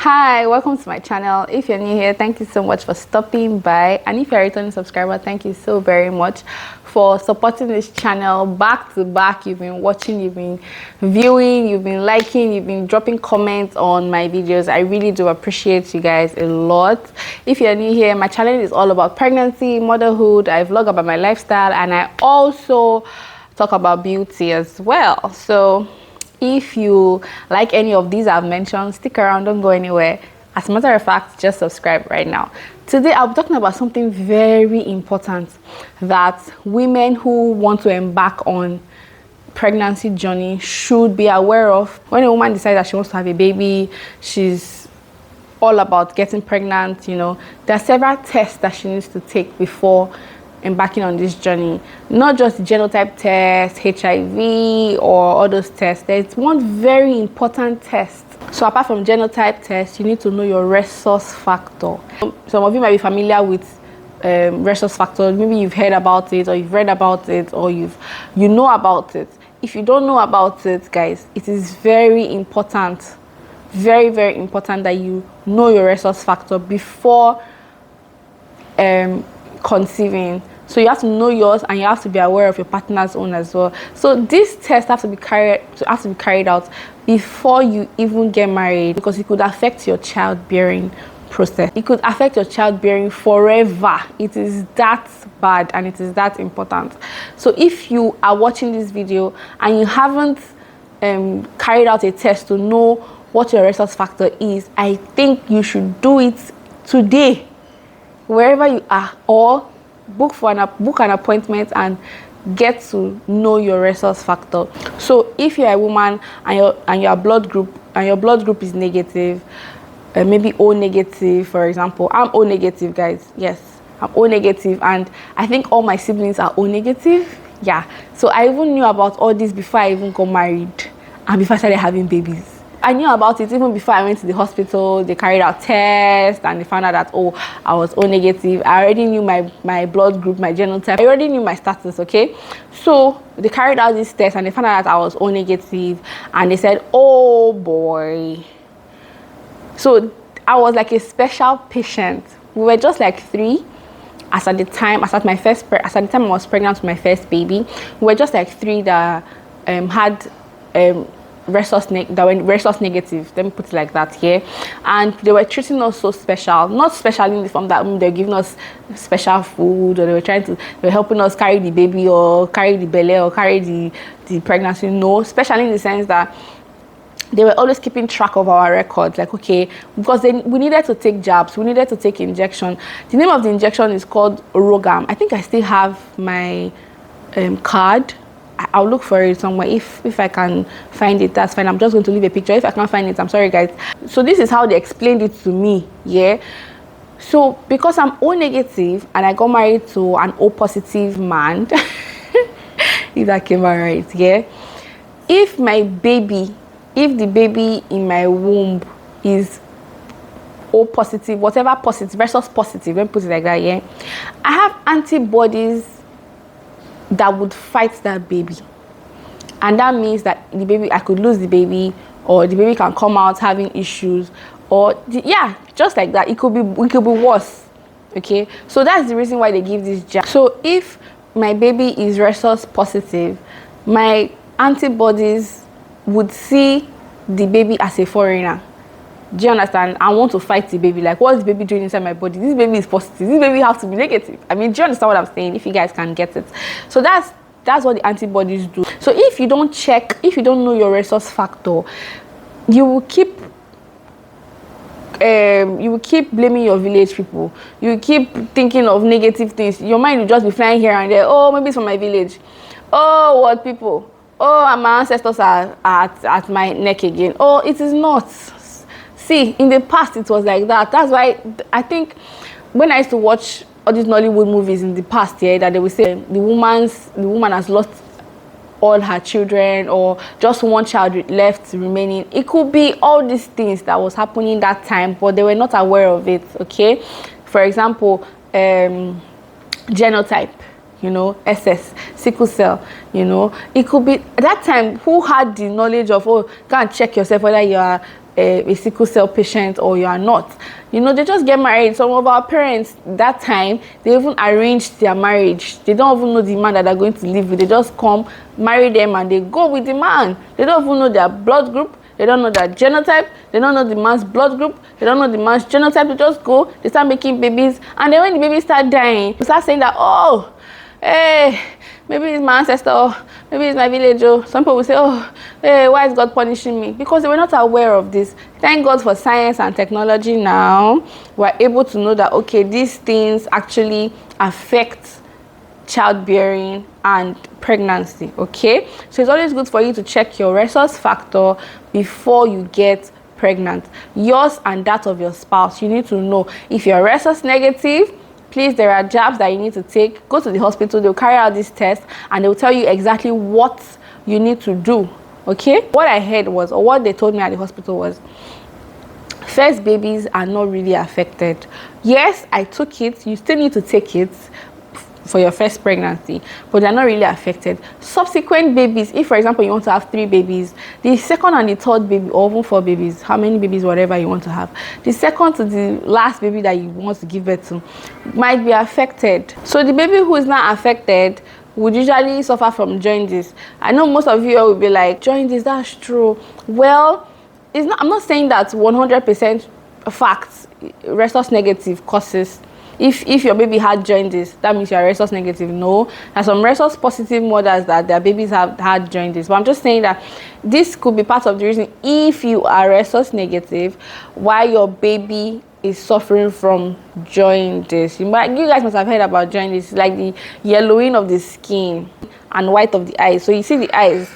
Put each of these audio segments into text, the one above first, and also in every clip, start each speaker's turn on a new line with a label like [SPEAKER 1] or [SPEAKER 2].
[SPEAKER 1] Hi, welcome to my channel. If you're new here, thank you so much for stopping by, and if you're a returning subscriber, thank you so very much for supporting this channel back to back. You've been watching, you've been viewing, you've been liking, you've been dropping comments on my videos. I really do appreciate you guys a lot. If you're new here, my channel is all about pregnancy, motherhood. I vlog about my lifestyle, and I also talk about beauty as well. So if you like any of these I've mentioned, stick around, don't go anywhere. As a matter of fact, just subscribe right now. Today I'll be talking about something very important that women who want to embark on pregnancy journey should be aware of. When a woman decides that she wants to have a baby, she's all about getting pregnant, you know, there are several tests that she needs to take before embarking on this journey. Not just the genotype test, HIV, or all those tests. There's one very important test. So apart from genotype test, you need to know your rhesus factor. Some of you might be familiar with rhesus factor. Maybe you've heard about it, or you've read about it, or you know about it. If you don't know about it, guys, it is very important, very, very important that you know your rhesus factor before conceiving. So you have to know yours, and you have to be aware of your partner's own as well. So this test has to be carried out before you even get married, because it could affect your childbearing process. It could affect your childbearing forever. It is that bad, and it is that important. So if you are watching this video and you haven't carried out a test to know what your rhesus factor is, I think you should do it today, wherever you are, or book an appointment and get to know your rhesus factor. So if you're a woman and your blood group is negative, maybe O negative, for example. I'm O negative, guys. Yes, I'm O negative, and I think all my siblings are O negative. Yeah, so I even knew about all this before I even got married and before I started having babies. I knew about it even before I went to the hospital. They carried out tests and they found out that, oh, I was O negative. I already knew my blood group, my genotype. I already knew my status, okay? So they carried out this test and they found out that I was O negative, and they said, oh boy. So I was like a special patient. We were just like three. As at the time I was pregnant with my first baby, we were just like three that had rhesus negative, let me put it like that here. And they were treating us so special, not special in the form that they're giving us special food, or they were helping us carry the baby or carry the belly or carry the pregnancy. No, special in the sense that they were always keeping track of our records, like, okay, because we needed to take jabs, we needed to take injection. The name of the injection is called Rogam. I think I still have my card. I'll look for it somewhere. If I can find it, that's fine. I'm just going to leave a picture. If I can't find it, I'm sorry, guys. So this is how they explained it to me. Yeah, so because I'm O negative and I got married to an O positive man, if that came out right, yeah, if the baby in my womb is O positive, whatever positive, rhesus positive, let me put it like that, yeah, I have antibodies that would fight that baby, and that means that I could lose the baby, or the baby can come out having issues, or just like that. It could be worse. Okay, so that's the reason why they give this jab. So if my baby is rhesus positive, my antibodies would see the baby as a foreigner. Do you understand? I want to fight the baby. Like, what's the baby doing inside my body? This baby is positive. This baby has to be negative. I mean, do you understand what I'm saying? If you guys can get it. So that's what the antibodies do. So if you don't know your rhesus factor, you will keep blaming your village people. You will keep thinking of negative things. Your mind will just be flying here and there. Oh, maybe it's from my village. Oh, what people? Oh, my ancestors are at my neck again. Oh, it is not. See, in the past it was like that. That's why I think when I used to watch all these Nollywood movies in the past, yeah, that they would say the woman has lost all her children, or just one child left remaining. It could be all these things that was happening that time, but they were not aware of it. Okay, for example, genotype, you know, SS, sickle cell, you know, it could be at that time who had the knowledge of, oh, go and check yourself whether you are a sickle cell patient or you are not. You know, they just get married. Some of our parents that time, they even arranged their marriage. They don't even know the man that they're going to live with. They just come, marry them, and they go with the man. They don't even know their blood group. They don't know their genotype. They don't know the man's blood group. They don't know the man's genotype. They just go, they start making babies, and then when the babies start dying, they start saying that, oh, hey, maybe it's my ancestor, maybe it's my village. Some people will say, oh, hey, why is God punishing me? Because they were not aware of this. Thank God for science and technology now. We're able to know that, okay, these things actually affect childbearing and pregnancy. Okay, so it's always good for you to check your rhesus factor before you get pregnant, yours and that of your spouse. You need to know if you're rhesus negative. Please, there are jabs that you need to take. Go to the hospital, they'll carry out this test and they'll tell you exactly what you need to do. Okay, what I heard was, or what they told me at the hospital was, first babies are not really affected. Yes, I took it, you still need to take it for your first pregnancy, but they're not really affected. Subsequent babies, if for example you want to have 3 babies, the second and the third baby, or even 4 babies, how many babies, whatever you want to have, the second to the last baby that you want to give birth to might be affected. So the baby who is not affected would usually suffer from jaundice. I know most of you will be like, jaundice, that's true. Well, it's not, I'm not saying that 100% facts rhesus negative causes. If your baby had jaundice, that means you're rhesus negative. No, there's some rhesus positive mothers that their babies have had jaundice. But I'm just saying that this could be part of the reason if you are rhesus negative, why your baby is suffering from jaundice. You guys must have heard about jaundice. It's like the yellowing of the skin and white of the eyes. So you see the eyes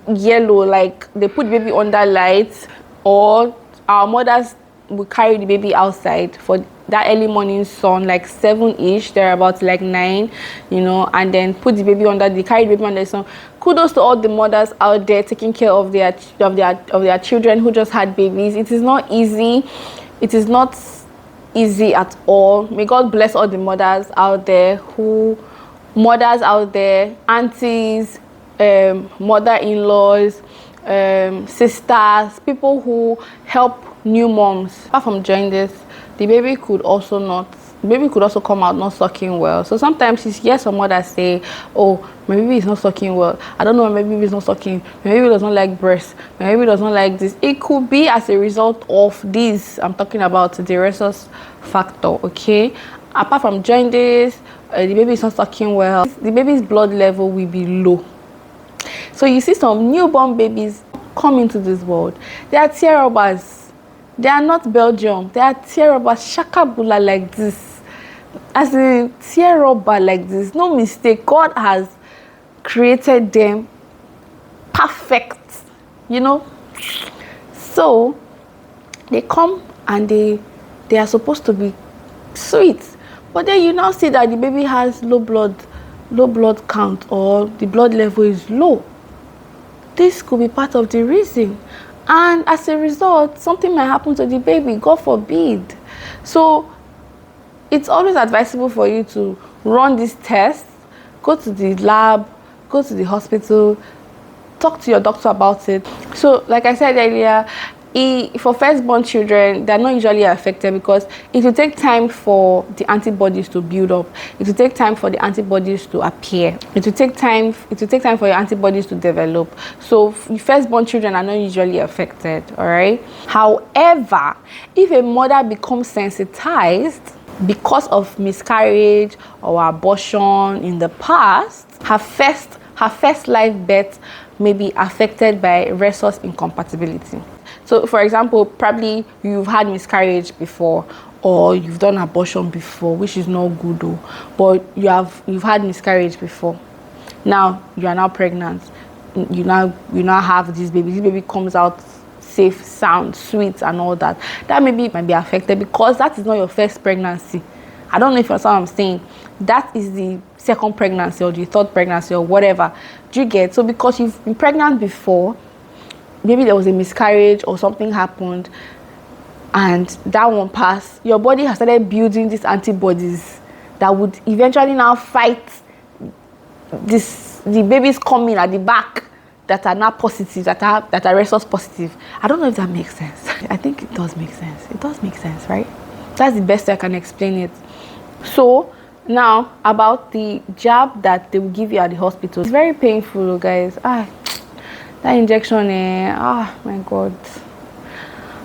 [SPEAKER 1] yellow, like they put the baby under lights, or our mothers will carry the baby outside for that early morning sun, like 7-ish, they're about like 9, you know, and then put the baby under, they carry the baby under the sun. Kudos to all the mothers out there taking care of their children who just had babies. It is not easy. It is not easy at all. May God bless all the mothers out there, aunties, mother-in-laws, sisters, people who help new moms. Apart from jaundice, the baby could also come out not sucking well. So sometimes you hear some mothers say, oh, my baby is not sucking well. I don't know why my baby is not sucking. My baby does not like breast. My baby does not like this. It could be as a result of this. I'm talking about the rhesus factor, okay? Apart from jaundice, the baby is not sucking well. The baby's blood level will be low. So you see some newborn babies come into this world. They are tear-rubbers. They are not Belgium. They are tear-rubbers, shakabula like this. As a tear-rubber like this. No mistake. God has created them perfect. You know? So, they come and they are supposed to be sweet. But then you now see that the baby has low blood count, or the blood level is low. This could be part of the reason. And as a result, something might happen to the baby, God forbid. So it's always advisable for you to run this test, go to the lab, go to the hospital, talk to your doctor about it. So like I said earlier, for firstborn children, they're not usually affected because it will take time for the antibodies to build up. It will take time for the antibodies to appear. It will take time for your antibodies to develop. So firstborn children are not usually affected, all right? However, if a mother becomes sensitized because of miscarriage or abortion in the past, her first live birth may be affected by rhesus incompatibility. So, for example, probably you've had miscarriage before, or you've done abortion before, which is not good though. But you've had miscarriage before. Now you are now pregnant. You now have this baby. This baby comes out safe, sound, sweet, and all that. That might be affected because that is not your first pregnancy. I don't know if you understand what I'm saying. That is the second pregnancy or the third pregnancy or whatever. Do you get? So because you've been pregnant before, maybe there was a miscarriage or something happened and that one passed, your body has started building these antibodies that would eventually now fight the babies coming at the back that are not positive, that are resource positive. I don't know if that makes sense. I think it does make sense. It does make sense, right? That's the best way I can explain it. So now about the jab that they will give you at the hospital. It's very painful, guys. That injection, my God.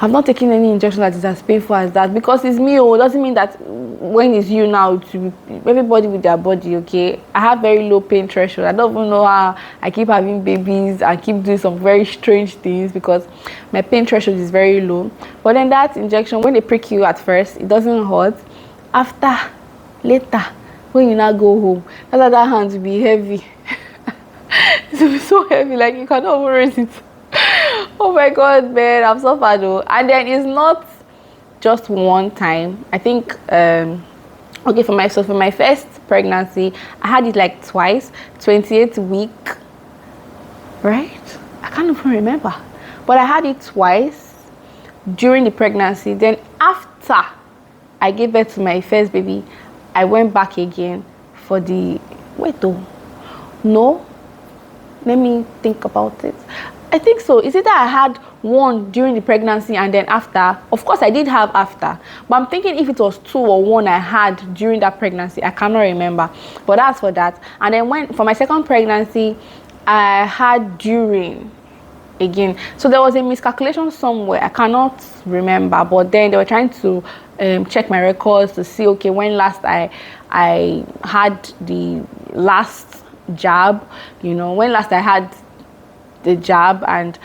[SPEAKER 1] I've not taken any injection that is as painful as that, because it's me. Doesn't mean that when it's you now, to everybody with their body, okay? I have very low pain threshold. I don't even know how I keep having babies. I keep doing some very strange things because my pain threshold is very low. But then that injection, when they prick you at first, it doesn't hurt. Later, when you now go home, that hand will be heavy. It will be so heavy, like you cannot even raise it. Oh my God, man, I'm so bad though. And then it's not just one time. I think okay, for my first pregnancy, I had it like twice, 28th week, right? I can't even remember, but I had it twice during the pregnancy. Then after I gave birth to my first baby, I went back again for the no, let me think about it. I think so. Is it that I had one during the pregnancy and then after? Of course, I did have after. But I'm thinking if it was 2 or 1 I had during that pregnancy. I cannot remember. But that's for that. And then for my second pregnancy, I had during again. So there was a miscalculation somewhere. I cannot remember. But then they were trying to check my records to see, okay, when last I had the last jab. When last I had the jab. And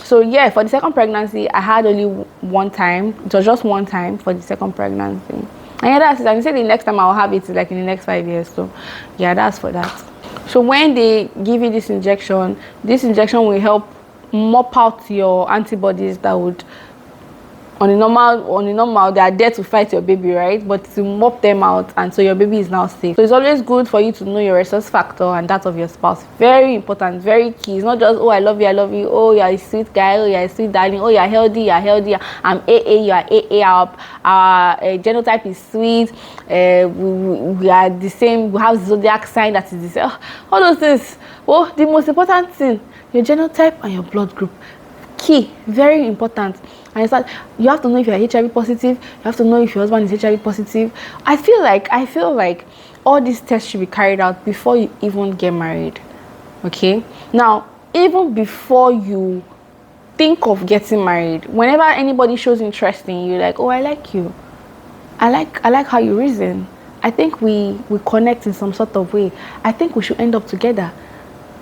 [SPEAKER 1] so for the second pregnancy I had only one time. It was just one time for the second pregnancy, and that's it. I say the next time I'll have it like in the next 5 years. So that's for that. So when they give you this injection will help mop out your antibodies that would on the normal they are there to fight your baby, right? But to mop them out, and so your baby is now safe. So it's always good for you to know your resource factor and that of your spouse. Very important, very key. It's not just, oh, I love you, oh, you're a sweet guy, oh, you're a sweet darling, oh, you're healthy, I'm AA, you're AA, our genotype is sweet, we are the same, we have zodiac sign that is the same. All those things. Oh, the most important thing, your genotype and your blood group. Key, very important. And it's like you have to know if you're HIV positive. You have to know if your husband is HIV positive. I feel like all these tests should be carried out before you even get married. Okay. Now, even before you think of getting married, whenever anybody shows interest in you, like, oh, I like you. I like how you reason. I think we connect in some sort of way. I think we should end up together.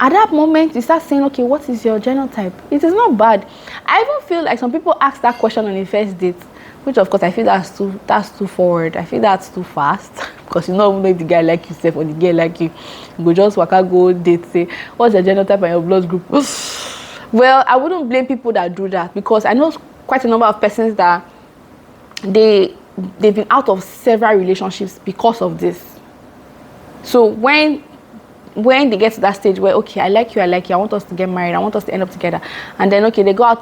[SPEAKER 1] At that moment, you start saying, okay, what is your genotype? It is not bad. I even feel like some people ask that question on the first date, which of course I feel that's too forward. I feel that's too fast, because you don't even know if the guy like you or the girl like you. You go just go date, say, what's your genotype and your blood group? Well, I wouldn't blame people that do that, because I know quite a number of persons that they've been out of several relationships because of this. So when they get to that stage where, okay, I like you, I want us to get married, I want us to end up together, and then okay, they go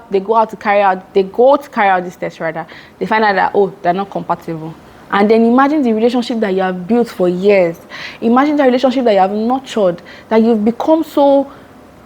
[SPEAKER 1] to carry out this test rather, they find out that, oh, they're not compatible. And then imagine the relationship that you have built for years. Imagine the relationship that you have nurtured, that you've become so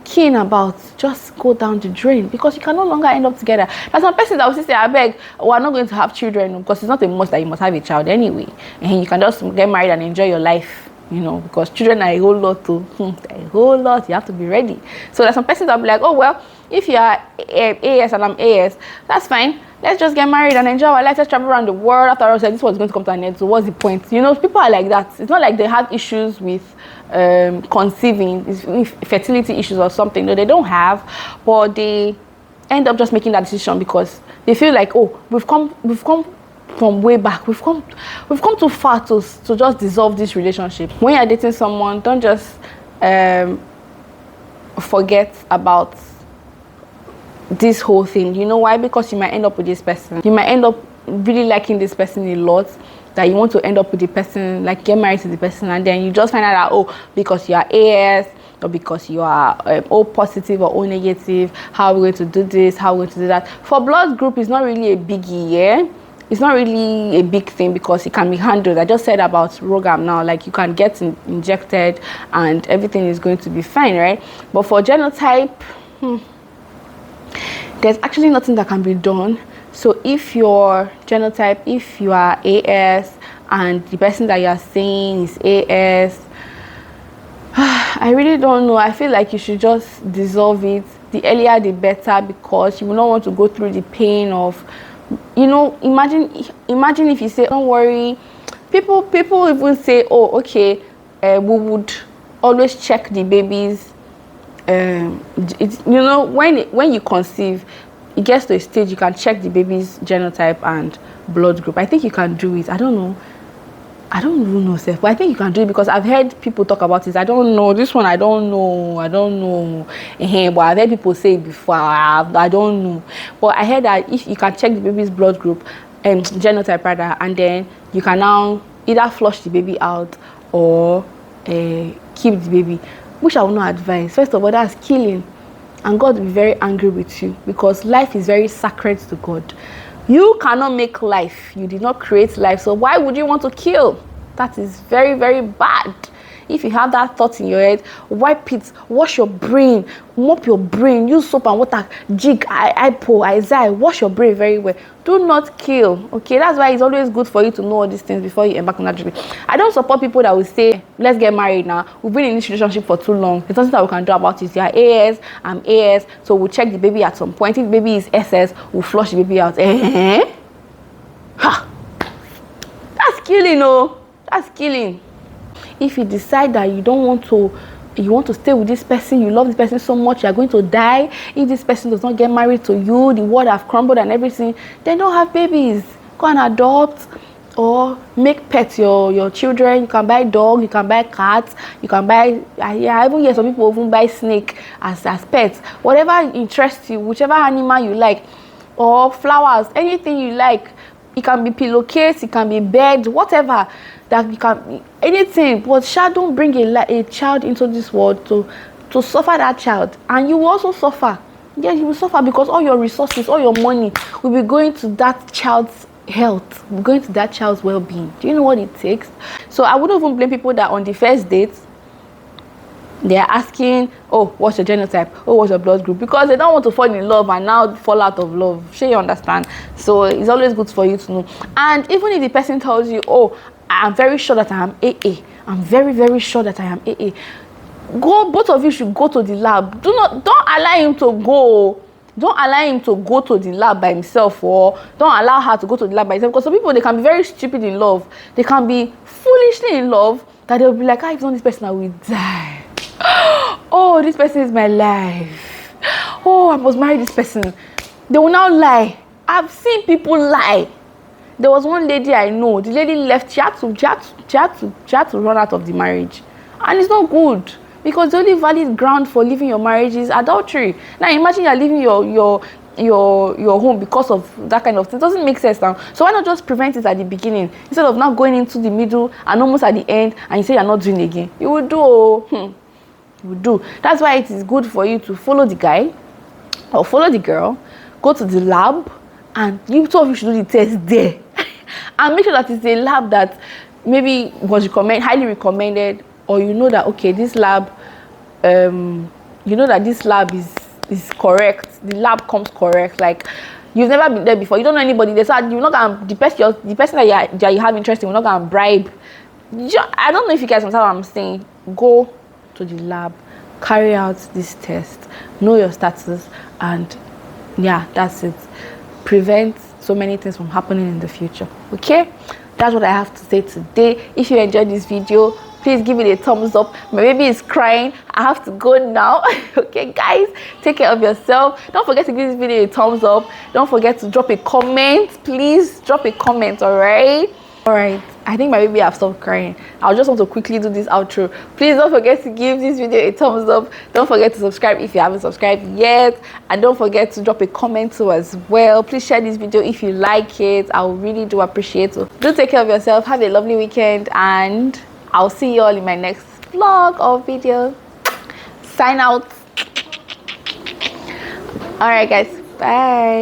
[SPEAKER 1] keen about, just go down the drain, because you can no longer end up together. There's some person that will say, I beg, we're not going to have children, because it's not a must that you must have a child anyway, and you can just get married and enjoy your life. Because children are a whole lot too. A whole lot. You have to be ready. So there's some persons that will be like, oh, well, if you are AS and I'm AS, that's fine. Let's just get married and enjoy our life. Let's travel around the world. After all, this was going to come to an end. So what's the point? People are like that. It's not like they have issues with conceiving, fertility issues or something. No, they don't have. But they end up just making that decision because they feel like, oh, we've come from way back. We've come too far to just dissolve this relationship. When you're dating someone, don't just forget about this whole thing. You know why? Because you might end up with this person. You might end up really liking this person a lot, that you want to end up with the person, like get married to the person, and then you just find out that, oh, because you are AS or because you are O positive or O negative, how are we going to do this, how are we going to do that? For blood group, it's not really a biggie, yeah? it's not really a big thing because it can be handled. I just said about RhoGAM now, like you can get injected and everything is going to be fine, right? But for genotype, there's actually nothing that can be done. So if your genotype, if you are AS and the person that you are seeing is AS, I really don't know. I feel like you should just dissolve it. The earlier the better, because you will not want to go through the pain of, you know, imagine if you say, don't worry. People even say, oh, okay, we would always check the babies. You know, when you conceive, it gets to a stage you can check the baby's genotype and blood group. I think you can do it. I don't even know, Seth, but I think you can do it because I've heard people talk about it. I don't know. This one, I don't know. But I've heard people say it before. I don't know. But I heard that if you can check the baby's blood group, genotype rather, and then you can now either flush the baby out or keep the baby, which I will not advise. First of all, that's killing. And God will be very angry with you because life is very sacred to God. You cannot make life. You did not create life. So why would you want to kill? That is very, very bad. If you have that thought in your head, wipe it, wash your brain, mop your brain, use soap and water, jig, ipo, Isaiah, wash your brain very well. Do not kill, okay? That's why it's always good for you to know all these things before you embark on that journey. I don't support people that will say, let's get married now. We've been in this relationship for too long. There's nothing that we can do about it. You are AS, I'm AS, so we'll check the baby at some point. If the baby is SS, we'll flush the baby out. Ha! That's killing, oh. That's killing. If you decide that you want to stay with this person, you love this person so much, you are going to die. If this person does not get married to you, the world have crumbled and everything, then don't have babies. Go and adopt or make pets your children. You can buy dog, you can buy cats, you can buy, I even hear some people even buy snake as pets. Whatever interests you, whichever animal you like, or flowers, anything you like. It can be pillowcase, it can be bed, whatever. That you can, anything. But don't bring a child into this world to suffer that child, and you will also suffer. Yes, you will suffer because all your resources, all your money will be going to that child's health, will be going to that child's well-being. Do you know what it takes? So I wouldn't even blame people that on the first date they are asking, oh, what's your genotype? Oh, what's your blood group? Because they don't want to fall in love and now fall out of love. Sure, you understand? So it's always good for you to know. And even if the person tells you, oh, I'm very sure that I am AA. I'm very, very sure that I am AA. Both of you should go to the lab. Don't allow him to go. Don't allow him to go to the lab by himself, or don't allow her to go to the lab by herself. Because some people, they can be very stupid in love. They can be foolishly in love that they'll be like, if not this person, I will die. Oh, this person is my life. Oh, I must marry this person. They will now lie. I've seen people lie. There was one lady I know. The lady left. She had to run out of the marriage, and it's not good because the only valid ground for leaving your marriage is adultery. Now imagine you're leaving your home because of that kind of thing. It doesn't make sense now. So why not just prevent it at the beginning instead of now going into the middle and almost at the end and you say you're not doing it again? You will do. You do. That's why it is good for you to follow the guy or follow the girl, go to the lab, and you two of you should do the test there. And make sure that it's a lab that maybe was highly recommended, or you know that okay, this lab, you know that this lab is correct. The lab comes correct. Like you've never been there before. You don't know anybody. You're not gonna the person that you have interest in. You're not gonna bribe. I don't know if you guys understand what I'm saying. Go to the lab, carry out this test, know your status, and yeah, that's it. Prevent so many things from happening in the future. Okay, that's what I have to say today. If you enjoyed this video, please give it a thumbs up. My baby is crying. I have to go now. Okay guys, take care of yourself. Don't forget to give this video a thumbs up. Don't forget to drop a comment. Please drop a comment. All right, I think my baby have stopped crying. I just want to quickly do this outro. Please don't forget to give this video a thumbs up. Don't forget to subscribe if you haven't subscribed yet, and don't forget to drop a comment too as well. Please share this video if you like it. I really do appreciate it. Do take care of yourself. Have a lovely weekend, and I'll see you all in my next vlog or video. Sign out. All right guys, bye.